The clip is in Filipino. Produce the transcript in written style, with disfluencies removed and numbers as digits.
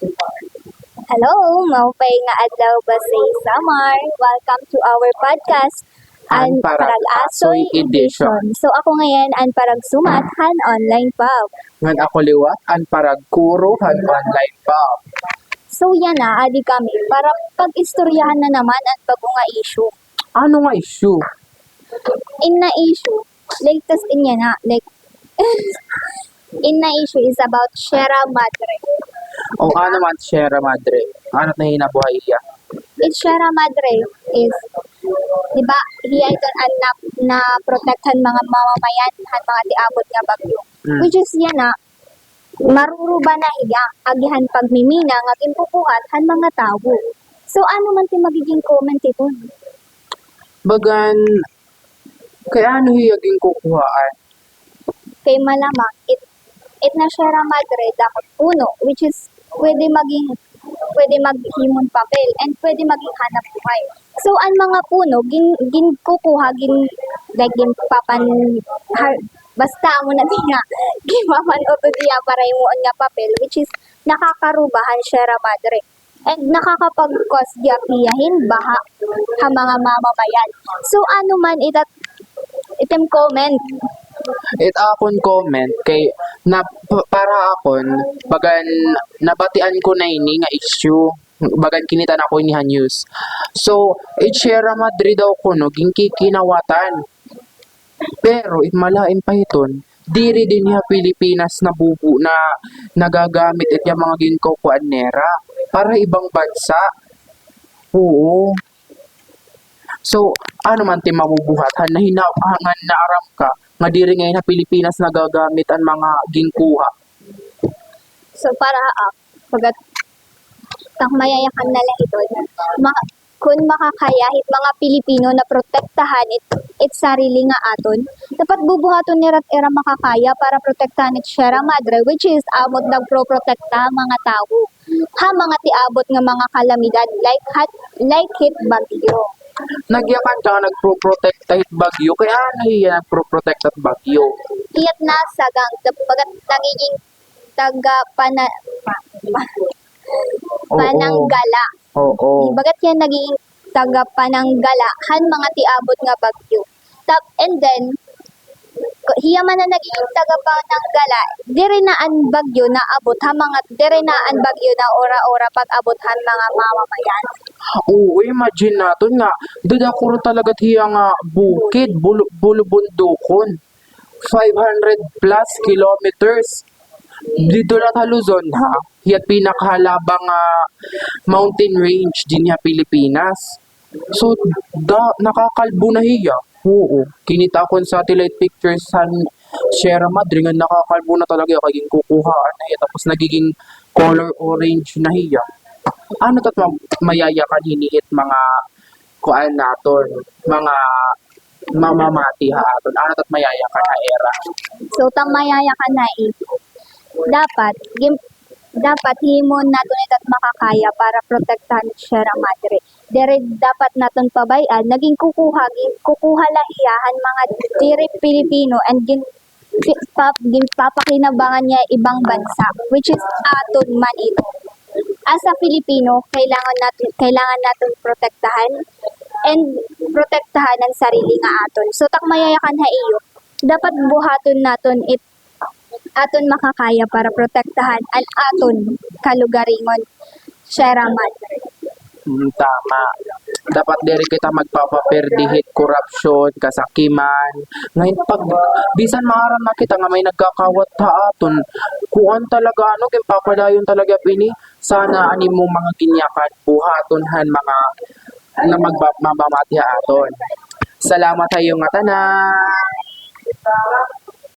Hello, maupay nga adlaw ba sa Samar. Welcome to our podcast, Ang Parag Asoy Edition. So ako ngayon ang parag sumathan online pub. Ngan ako liwat ang paragkuro han online pa. So yan na, adi kami para pag-istoryahan na naman ang bago nga issue. Ano nga issue? In na issue, latest in yan na, like, in na issue is about Sierra Madre. O ano man Sierra Madre? Ano na hinabuhay iya? It's Sierra Madre is, di ba, hiya ito anak na protektan mga mamamayan han mga tiabot nga bagyo. Which is yan na, maruruba na hiya, agihan pagmimina nga impupuhat han mga tao. So ano man ti magiging comment ito? Bagan, kaya ano hiyaging kukuhaan? Kay malamang, it na Sierra Madre dapat puno, which is pwede maghimon papel and pwede maging hanap buhay. So ang mga puno gin kukuha gin papan basta mo na diya gimaman oto diya para imuon nga papel, which is nakakarubahan Sierra Madre and nakakapag-cause diyahiyahin baha sa mga mamamayan. So ano man item comment. It akon comment kay para akon bagan nabatian ko na ini nga issue bagan kinitan ako ini news. So it Sierra Madre daw ko no ginkikinawatan. Pero it malain pa iton diri din niya Pilipinas na bubu na nagagamit it yung mga ginkukuan nera para ibang bansa. Oo. So ano man ti mabubuhatan na hinahangan na aram ka nga diri ngayon na Pilipinas nagagamit ang mga ginkuha. So para pagat tang mayayakan na lang ito kung makakayahit mga Pilipino na protektahan it sarili nga aton, dapat bubuhaton ni rat era makakaya para protektahan it Sierra Madre, which is amot nagproprotekta mga tao ha mga tiabot nga mga kalamidad like hit bagyo. Nagyakan ka nagpro-protect it bagyo kaya nahiya nagpro-protect at bagyo. Hiyat na sagang pagat nagiging taga pananggala. Oo. Bagat yan naging taga pananggala han mga tiabot nga bagyo. And then hiya man na naging taga pananggala, dire na ang bagyo na abot ha mga dire na ang bagyo na ora-ora pag abot han mga mamamayan. Oo, imagine natin nga dadakuro talaga hiya nga bukid bulubundukon 500 plus kilometers dito na sa Luzon ha hiyat pinakahalabang mountain range din niya Pilipinas. So nakakalbo na hiya. Oo, kinita ko sa satellite pictures sa Sierra Madre nga nakakalbo na talaga kaging kukuhaan na hiya tapos nagiging color orange na hiya. Ano tat mayayakan hinihit mga kuan naton mga mamamati ha aton ano tat mayayakan ha era. So tang mayayakan na dapat himon naton itat makakaya para protektahan Sierra Madre. Dire dapat naton pabayan naging kukuha lahiyahan mga diri Pilipino and papakinabangan niya ibang bansa, which is aton man ito. As a Filipino, kailangan natin protektahan and protektahan ang sarili nga aton. So tak mayayakan ha iyo, dapat buhaton naton aton makakaya para protektahan ang aton kalugaringon Sierra Madre. Tama. Dapat diri kita magpapaperdihit korupsyon, kasakiman. Ngayon pag bisan maaram na kita nga may nagkakawat ha aton, kuan talaga papadayon talaga pini. Sana ani mo mga kinyakan buhaton han mga na magbamati aton. Salamat sa iyo nga tanan.